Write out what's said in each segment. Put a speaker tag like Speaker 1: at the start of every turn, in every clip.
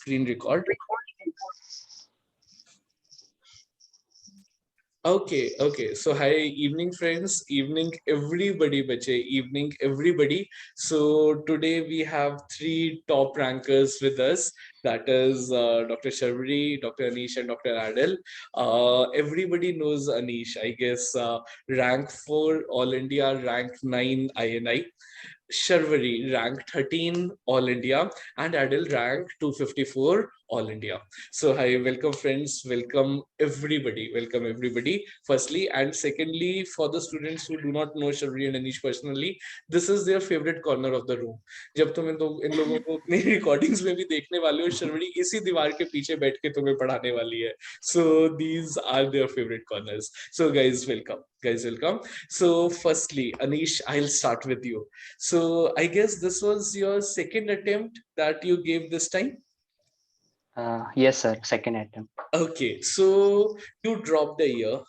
Speaker 1: Screen record. Okay. So hi, evening friends, evening everybody, bache, evening everybody. So today we have three top rankers with us. That is Dr. Sharvari, Dr. Anish, and Dr. Adil. Everybody knows Anish, I guess. Rank 4 All India, rank 9 INI. Sharvari ranked 13 All India, and Adil ranked 254 All India. So hi, welcome friends, welcome everybody. Firstly, and secondly, for the students who do not know Sharvari and Anish personally, this is their favorite corner of the room. जब तुम इन लोगों को अपनी recordings में भी देखने वाले हो, शर्वरी इसी दीवार के पीछे बैठ के तुम्हें पढ़ाने वाली है. So these are their favorite corners. So guys, welcome. So firstly, Anish, I'll start with you. So I guess this was your second attempt that you gave this time?
Speaker 2: Yes, sir. Second attempt.
Speaker 1: Okay, so you dropped a year.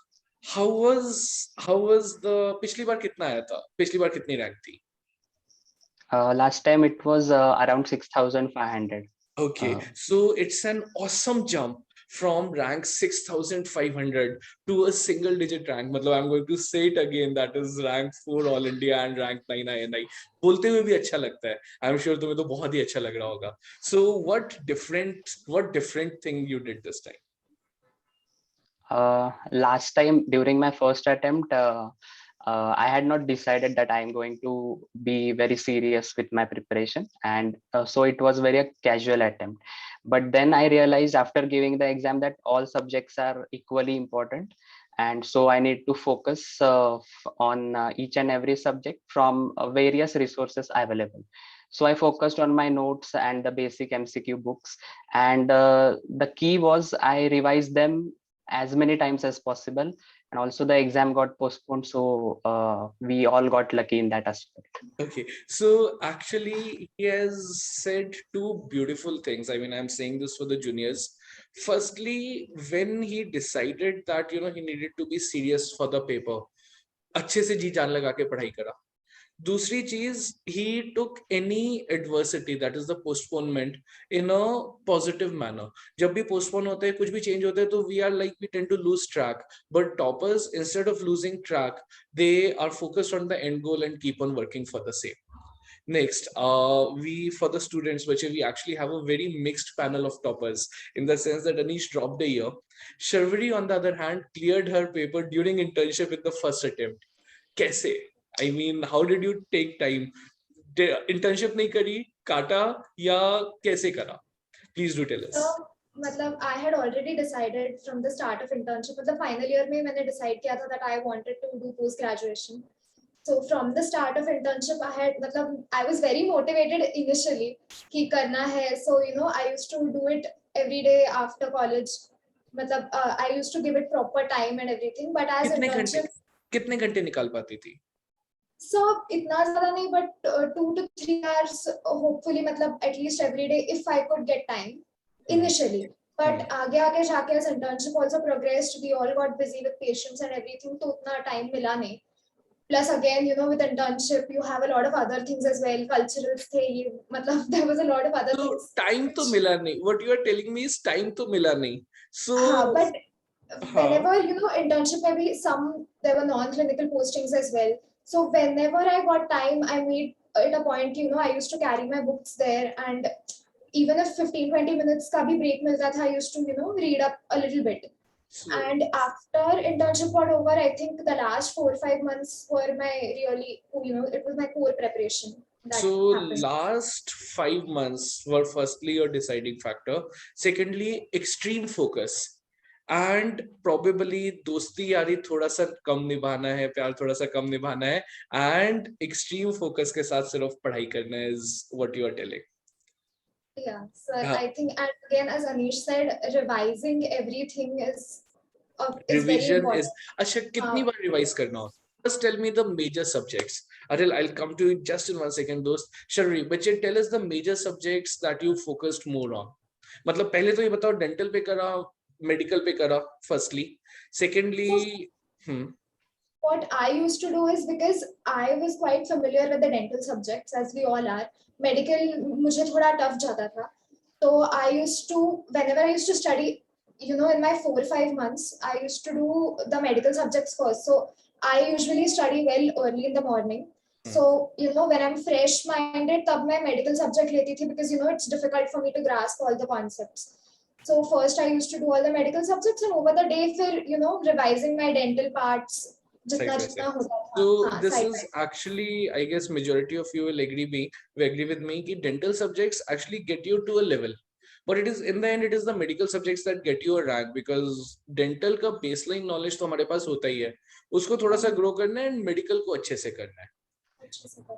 Speaker 1: How was the पिछली बार कितना आया था? पिछली बार कितनी rank थी?
Speaker 2: Last time it was around 6,500.
Speaker 1: Okay, so it's an awesome jump from rank 6,500 to a single digit rank. मतलब I'm going to say it again, that is rank 4 All India and rank 9 INI. बोलते हुए भी अच्छा लगता है. I'm sure तुम्हें तो बहुत ही अच्छा लग रहा होगा. So what different thing you did this time?
Speaker 2: Last time during my first attempt, I had not decided that I am going to be very serious with my preparation, and so it was very casual attempt. But then I realized after giving the exam that all subjects are equally important, and so I need to focus on each and every subject from various resources available. So I focused on my notes and the basic MCQ books, and the key was I revised them as many times as possible, and also the exam got postponed, so we all got lucky in that aspect.
Speaker 1: Okay, so actually he has said two beautiful things. I mean, I'm saying this for the juniors. Firstly, when he decided that he needed to be serious for the paper, अच्छे से जी जान लगा के पढ़ाई करा. दूसरी चीज, he took any adversity, that is the postponement, in a positive manner. जब भी postpone होते हैं, कुछ भी change होते हैं, तो we tend to lose track. But toppers, instead of losing track, they are focused on the end goal and keep on working for the same. Next, for the students, which we actually have a very mixed panel of toppers, in the sense that Anish dropped a year. Sharvari, on the other hand, cleared her paper during internship in the first attempt. कैसे? I mean, how did you take time? Internship नहीं करी, काटा या कैसे करा? Please do tell us.
Speaker 3: So, मतलब I had already decided from the start of internship, मतलब final year में मैंने decide किया था that I wanted to do post graduation. So from the start of internship, I was very motivated initially कि करना है. So I used to do it every day after college. मतलब I used to give it proper time and everything. But as internship,
Speaker 1: कितने घंटे निकाल पाती थी?
Speaker 3: So इतना ज़्यादा नहीं, but 2 to 3 hours hopefully, मतलब at least every day if I could get time initially. But आगे जाके as internship also progressed, we all got busy with patients and everything, तो उतना time मिला नहीं. Plus again, with internship, you have a lot of other things as well. Culturals थे, मतलब there was a lot of other things.
Speaker 1: Time तो मिला नहीं. What you are telling me is time तो मिला नहीं. So.
Speaker 3: But whenever internship में भी there were non-clinical postings as well. So whenever I got time, I made it a point. I used to carry my books there, and even if 15-20 minutes का भी break मिलता था, I used to read up a little bit. And after internship got over, I think the last 4 or 5 months were my it was my core preparation.
Speaker 1: So last 5 months were firstly your deciding factor. Secondly, extreme focus. And probably दोस्ती यारी थोड़ा सा कम निभाना है, प्यार थोड़ा सा कम निभाना है, and extreme focus के साथ सिर्फ पढ़ाई करना है is what you are telling.
Speaker 3: Yeah, so I think, and again, as Anish said, revising everything is very important.
Speaker 1: अच्छा, कितनी बार revise करना होता? First, tell me the major subjects. Aril, I'll come to you just in 1 second, दोस्त. Sharvari, but tell us the major subjects that you focused more on. मतलब पहले तो ये बताओ, dental पे करा, medical पे करा, firstly. Secondly,
Speaker 3: what I used to do is, because I was quite familiar with the dental subjects, as we all are. Medical मुझे थोड़ा tough जाता था. So I used to, whenever I used to study, in my 4 or 5 months, I used to do the medical subjects first. So I usually study well early in the morning. So, when I'm fresh minded, tab मैं medical subject लेती थी because, it's difficult for me to grasp all the concepts. So first I used to do all the medical subjects and over the day, फिर, revising my dental parts,
Speaker 1: Side
Speaker 3: जितना
Speaker 1: by
Speaker 3: जितना
Speaker 1: side.
Speaker 3: होता था,
Speaker 1: So
Speaker 3: हाँ,
Speaker 1: this
Speaker 3: side by
Speaker 1: is
Speaker 3: side.
Speaker 1: actually, I guess, majority of you will agree with me कि dental subjects actually get you to a level, but it is in the end it is the medical subjects that get you a rank, because dental का baseline knowledge तो हमारे पास होता ही है, उसको थोड़ा सा grow करना है and medical को अच्छे से करना है.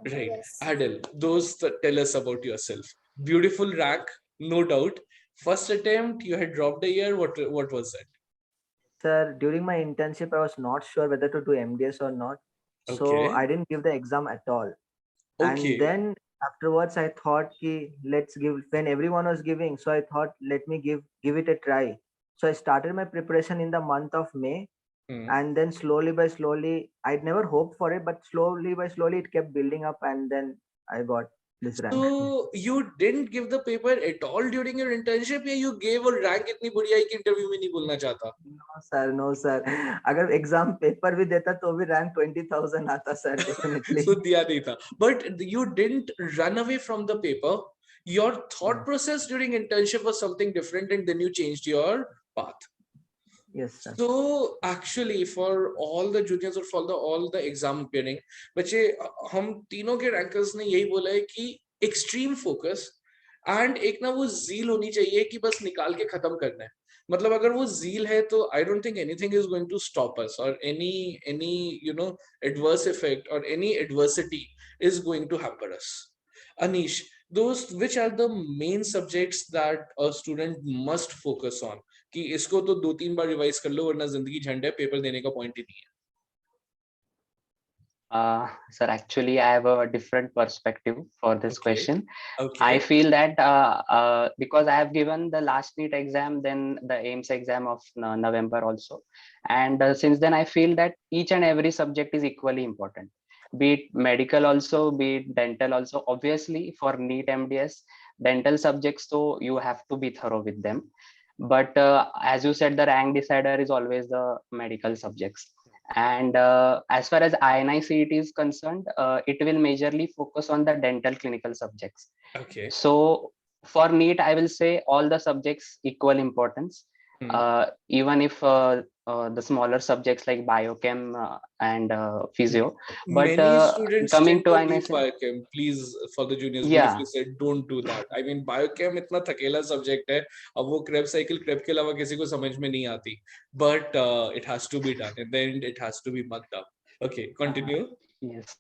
Speaker 1: Right,
Speaker 3: Yes.
Speaker 1: Adil, those tell us about yourself. Beautiful rank, no doubt. First attempt, you had dropped a year. What was that?
Speaker 4: Sir, during my internship, I was not sure whether to do MDS or not. So
Speaker 1: Okay.
Speaker 4: I didn't give the exam at all. And
Speaker 1: Okay.
Speaker 4: then afterwards, I thought, ki, let's give, when everyone was giving, so I thought, let me give it a try. So I started my preparation in the month of May. And then slowly by slowly, I'd never hoped for it, but slowly by slowly, it kept building up. And then I got this rank.
Speaker 1: So you didn't give the paper at all during your internship, या you gave और rank इतनी बढ़िया है कि interview में नहीं बोलना चाहता?
Speaker 4: No sir. अगर exam paper भी देता तो भी rank 20,000 आता sir, definitely.
Speaker 1: So दिया नहीं था. But you didn't run away from the paper. Your thought process during internship was something different, and then you changed your path.
Speaker 4: Yes sir.
Speaker 1: So actually, for all the juniors or for all the exam appearing, बच्चे हम तीनों के rankers ने यही बोला है कि extreme focus and एक ना वो zeal होनी चाहिए कि बस निकाल के खत्म करना है. मतलब अगर वो zeal है तो I don't think anything is going to stop us, or any adverse effect or any adversity is going to hamper us. Anish, those which are the main subjects that a student must focus on? कि इसको तो 2-3 बार revise कर लो वरना जिंदगी झंड है, paper देने का पॉइंट ही नहीं है.
Speaker 2: Sir, actually, I have a different perspective for this question.
Speaker 1: Okay.
Speaker 2: I feel that because I have given the last NEET exam, then the AIMS exam of November also. And since then, I feel that each and every subject is equally important. Be it medical also, be it dental also. Obviously, for NEET MDS, dental subjects, so you have to be thorough with them. But as you said, the rank decider is always the medical subjects. And as far as INI CET is concerned, it will majorly focus on the dental clinical subjects.
Speaker 1: Okay.
Speaker 2: So for NEET, I will say all the subjects equal importance. Even if the smaller subjects like biochem and physio, but
Speaker 1: many students
Speaker 2: coming
Speaker 1: tend
Speaker 2: to
Speaker 1: to
Speaker 2: INI
Speaker 1: leave biochem. Please, for the juniors,
Speaker 2: Yeah.
Speaker 1: beautifully said, don't do that. I mean, biochem इतना थकेला subject है, अब वो Krebs cycle Krebs के अलावा किसी को समझ में नहीं आती. But it has to be done. In the end, it has to be mucked up. Okay, continue.
Speaker 2: Yes.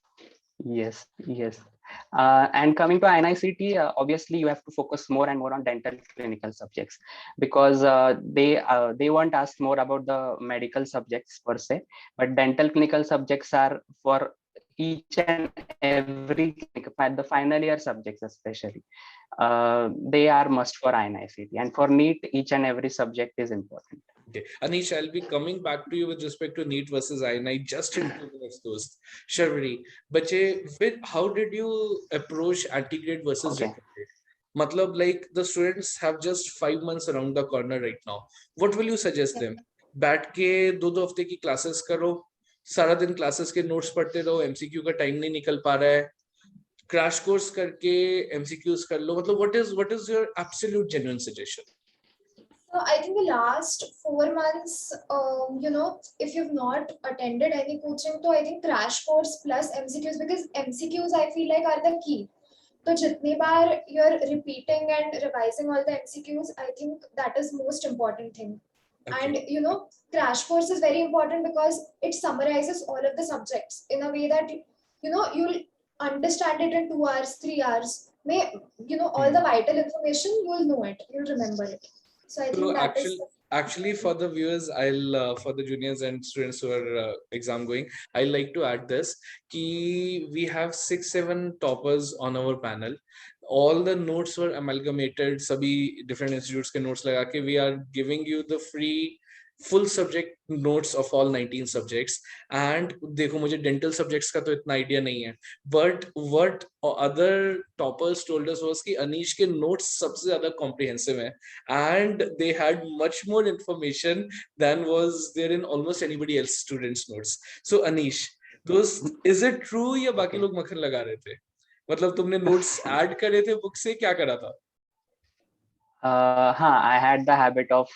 Speaker 2: And coming to INICT, obviously you have to focus more and more on dental clinical subjects, because they won't ask more about the medical subjects per se, but dental clinical subjects are for each and every the final year subjects especially. They are must for INICT, and for NEET, each and every subject is important.
Speaker 1: Okay, Anish, I'll be coming back to you with respect to NEET versus INI just in 2 minutes, those. Sharvari, bache, how did you approach anti-grade versus retrograde? Matlab, like the students have just 5 months around the corner right now. What will you suggest them? बैठ के 2-2 हफ्ते की classes करो, सारा दिन classes के notes पढ़ते रहो, एमसीक्यू का टाइम नहीं निकल पा रहा है, क्रैश कोर्स करके एमसीक्यूज कर लो. मतलब what is your absolute genuine suggestion?
Speaker 3: So I think the last 4 months, if you've not attended any coaching, so I think crash course plus MCQs, because MCQs I feel like are the key. So jitni baar you're repeating and revising all the MCQs, I think that is most important thing.
Speaker 1: Okay.
Speaker 3: And crash course is very important because it summarizes all of the subjects in a way that you'll understand it in 2 hours, 3 hours. May all the vital information, you'll know it, you'll remember it. So I think that
Speaker 1: actually for the viewers, I'll for the juniors and students who are exam going, I like to add this ki we have 6-7 toppers on our panel. All the notes were amalgamated, sabhi different institutes ke notes laga ke we are giving you the free full subject notes of all 19 subjects. And देखो मुझे dental subjects का तो इतना idea नहीं है, but what other toppers told us was कि अनीश के notes सबसे ज़्यादा comprehensive हैं, and they had much more information than was there in almost anybody else students notes. So Anish, those, is it true या बाकी लोग मक्खन लगा रहे थे? मतलब तुमने notes add करे थे book से, क्या करा था?
Speaker 2: I had the habit of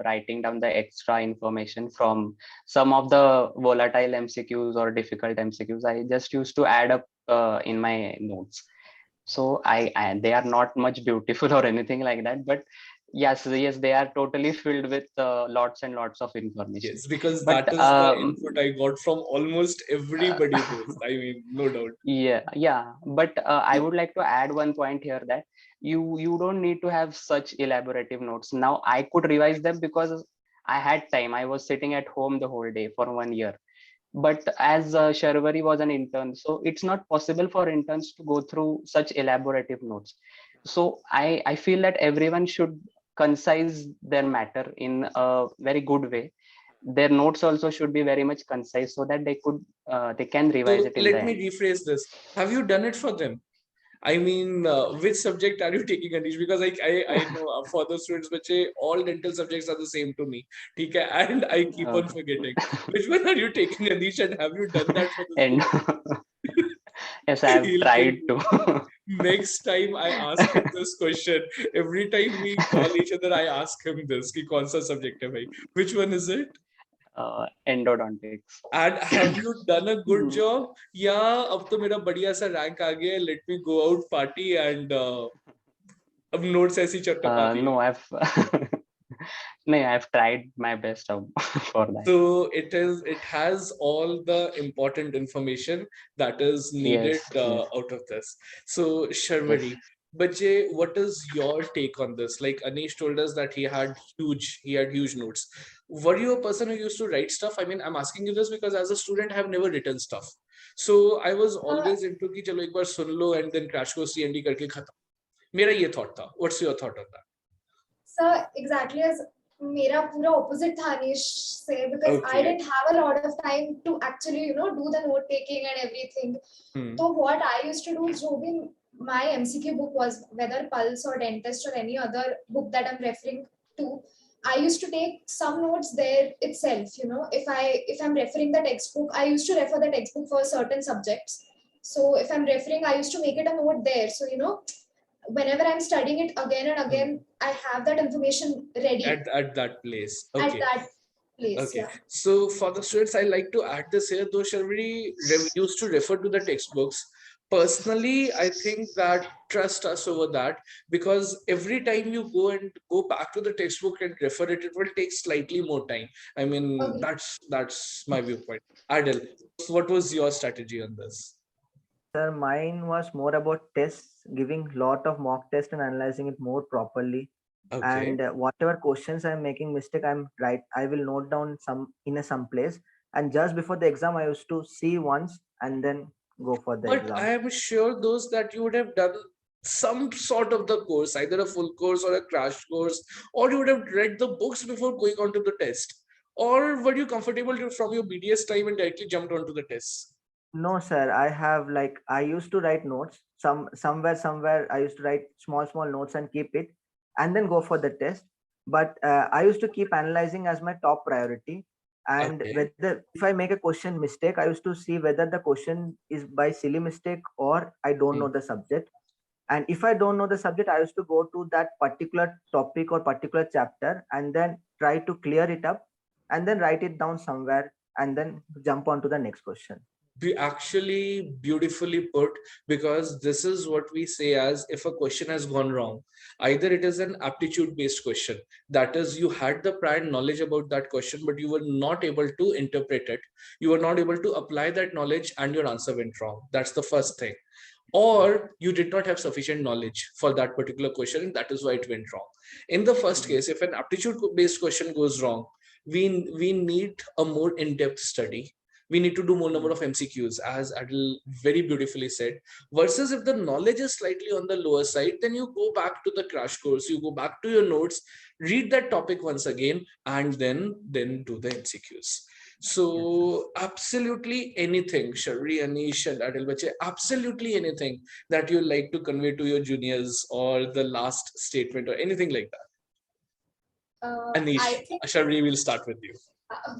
Speaker 2: writing down the extra information from some of the volatile MCQs or difficult MCQs. I just used to add up in my notes. So I they are not much beautiful or anything like that, but yes, they are totally filled with lots and lots of information.
Speaker 1: Yes, because that is the input I got from almost everybody. I mean, no doubt.
Speaker 2: Yeah. But I would like to add one point here, that you don't need to have such elaborative notes. Now I could revise them because I had time. I was sitting at home the whole day for 1 year. But as Sharvari was an intern, so it's not possible for interns to go through such elaborative notes. So I feel that everyone should concise their matter in a very good way. Their notes also should be very much concise so that they can revise it in the
Speaker 1: Let me
Speaker 2: end.
Speaker 1: rephrase this. Have you done it for them? I mean, which subject are you taking, Anish? Because I know for the students, all dental subjects are the same to me. Okay? And I keep on forgetting. Which one are you taking, Anish? And have you done that for this
Speaker 2: And yes, I have
Speaker 1: He'll
Speaker 2: tried to.
Speaker 1: Next time I ask him this question, every time we call each other, I ask him this, कि कौन सा subject है भाई? Which one is it?
Speaker 2: Endodontics.
Speaker 1: And have you done a good job? या अब तो मेरा बढ़िया सा rank आ गया, let me go out party and अब notes ऐसी चटपटा दी.
Speaker 2: No, I've tried my best for that.
Speaker 1: So it has all the important information that is needed
Speaker 2: Yes.
Speaker 1: out of this. So Sharvari, Bache, what is your take on this? Like Anish told us that he had huge notes. Were you a person who used to write stuff? I mean, I'm asking you this because as a student, I have never written stuff. So I was always into कि चलो एक बार सुन लो and then crash course CND करके खत्म. मेरा ये thought था. What's your thought on that?
Speaker 3: So exactly as मेरा पूरा opposite था Anish से, because I didn't have a lot of time to actually do the note taking and everything. So what I used to do is जो भी my MCQ book was, whether Pulse or Dentist or any other book that I'm referring to, I used to take some notes there itself. If I'm referring the textbook, I used to refer the textbook for certain subjects. So if I'm referring, I used to make it a note there. So whenever I'm studying it again and again, I have that information ready
Speaker 1: at that place. Okay.
Speaker 3: At that place.
Speaker 1: Okay.
Speaker 3: Yeah.
Speaker 1: So for the students, I like to add this here. Though Sharvari used to refer to the textbooks. Personally, I think that trust us over that, because every time you go back to the textbook and refer it, it will take slightly more time. I mean, that's my viewpoint. Adil, what was your strategy on this?
Speaker 4: Sir, mine was more about tests, giving lot of mock tests and analyzing it more properly.
Speaker 1: Okay.
Speaker 4: And whatever questions I'm making mistake, I will note down some place. And just before the exam, I used to see once and then go for the exam.
Speaker 1: But I am sure those that you would have done some sort of the course, either a full course or a crash course, or you would have read the books before going on to the test. Or were you comfortable from your BDS time and directly jumped onto the test?
Speaker 4: No, sir. I used to write notes. Somewhere I used to write small notes and keep it, and then go for the test. But I used to keep analyzing as my top priority. And whether if I make a question mistake, I used to see whether the question is by silly mistake or I don't know the subject. And if I don't know the subject, I used to go to that particular topic or particular chapter and then try to clear it up and then write it down somewhere and then jump on to the next question.
Speaker 1: Actually beautifully put, because this is what we say as if a question has gone wrong. Either it is an aptitude based question, that is you had the prior knowledge about that question but you were not able to interpret it, you were not able to apply that knowledge and your answer went wrong. That's the first thing. Or you did not have sufficient knowledge for that particular question and that is why it went wrong. In the first case, if an aptitude based question goes wrong, we need a more in-depth study. we need to do more number of MCQs, as Adil very beautifully said. Versus if the knowledge is slightly on the lower side, then you go back to the crash course, you go back to your notes, read that topic once again, and then do the MCQs. So absolutely anything, Shari, Anish, and Adil Bache, absolutely anything that you like to convey to your juniors, or the last statement or anything like that. Anish, Shari, we'll start with you.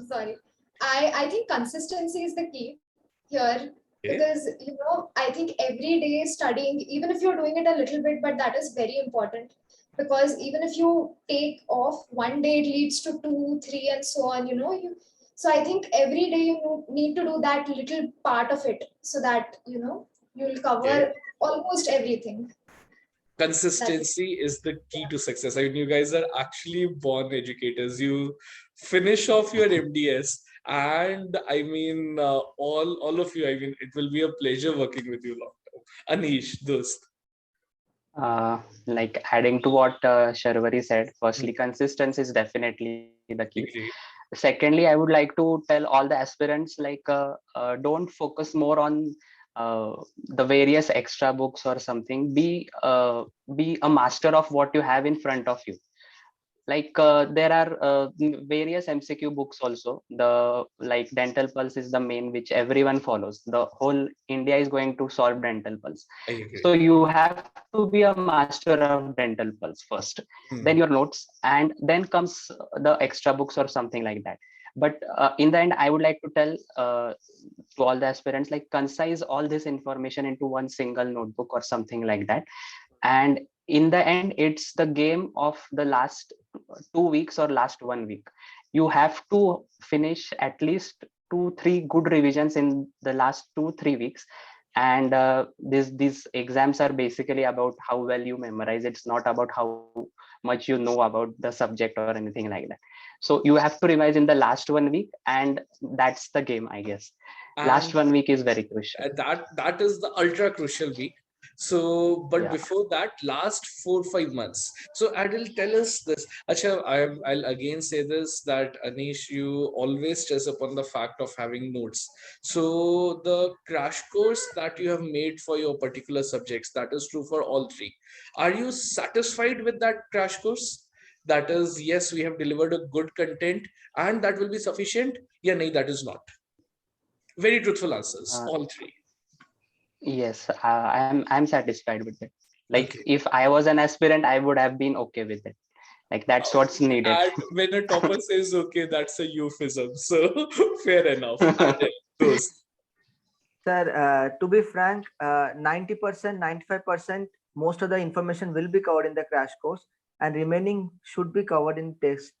Speaker 3: Sorry. I think consistency is the key here, because I think every day studying, even if you're doing it a little bit, but that is very important, because even if you take off one day, it leads to 2, 3, and so on. So I think every day you need to do that little part of it, so that you'll cover almost everything.
Speaker 1: Consistency is the key to success. I mean, you guys are actually born educators. You finish off your MDS, and I mean, all of you, I mean, it will be a pleasure working with you long term. Anish, Dost.
Speaker 2: Like adding to what Sharvari said, firstly, consistency is definitely the key. Secondly, I would like to tell all the aspirants, like, don't focus more on the various extra books or something. Be a master of what you have in front of you. Like there are various MCQ books also. The like Dental Pulse is the main which everyone follows. The whole India is going to solve Dental Pulse. So you have to be a master of Dental Pulse first, then your notes, and then comes the extra books or something like that. But in the end, I would like to tell to all the aspirants, like, concise all this information into one single notebook or something like that. And in the end, it's the game of the last 2 weeks or last 1 week. You have to finish at least 2-3 good revisions in the last 2-3 weeks. And these exams are basically about how well you memorize. It's not about how much you know about the subject or anything like that. So you have to revise in the last 1 week, and that's the game, I guess. And last 1 week is very crucial.
Speaker 1: That is the ultra crucial week. So, but before that, last 4-5 months. So, Adil, tell us this. Acha, I'll again say this, that Anish, you always stress upon the fact of having notes. So, the crash course that you have made for your particular subjects, that is true for all three. Are you satisfied with that crash course? That is, yes, we have delivered a good content, and that will be sufficient. Yeah, nahi, that is not. Very truthful answers, all three.
Speaker 2: Yes, I'm satisfied with it. Like, if I was an aspirant, I would have been okay with it. Like, that's what's needed.
Speaker 1: And when a topper says okay, that's a euphemism. So fair enough.
Speaker 4: Sir, to be frank, 90%, 95%, most of the information will be covered in the crash course, and remaining should be covered in tests,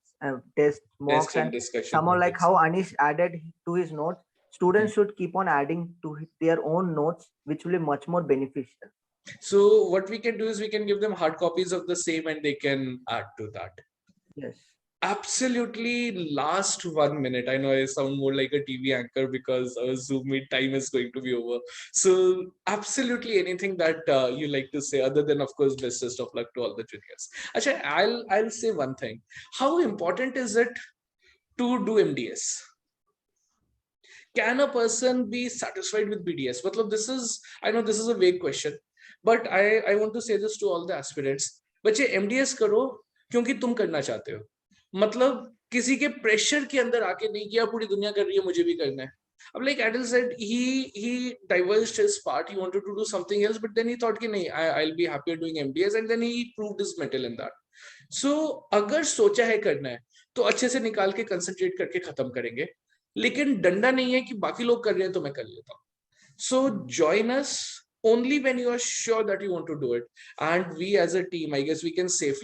Speaker 4: mocks, and somehow like how Anish added to his notes. Students should keep on adding to their own notes, which will be much more beneficial.
Speaker 1: So what we can do is we can give them hard copies of the same, and they can add to that.
Speaker 4: Yes.
Speaker 1: Absolutely. Last 1 minute. I know I sound more like a TV anchor because our Zoom meet time is going to be over. So absolutely anything that you like to say, other than, of course, bestest of luck to all the juniors. Achha, I'll say one thing. How important is it to do MDS? Can a person be satisfied with BDS? I know this is a vague question, but I want to say this to all the aspirants. बच्चे MDS करो क्योंकि तुम करना चाहते हो. मतलब किसी के प्रेशर के अंदर आके नहीं किया, पूरी दुनिया कर रही है, मुझे भी करना है. Like Adil said, he diverged his part. He wanted to do something else, but then he thought कि नहीं, I'll be happier doing MDS, and then he proved his mettle in that. So अगर सोचा है करना है, तो अच्छे से निकाल के कंसंट्रेट करके खत्म करेंगे. लेकिन डंडा नहीं है कि बाकी लोग कर रहे हैं तो मैं कर लेता हूँ. So join us only when you are sure that you want to do it. And we as a team, I guess we can safely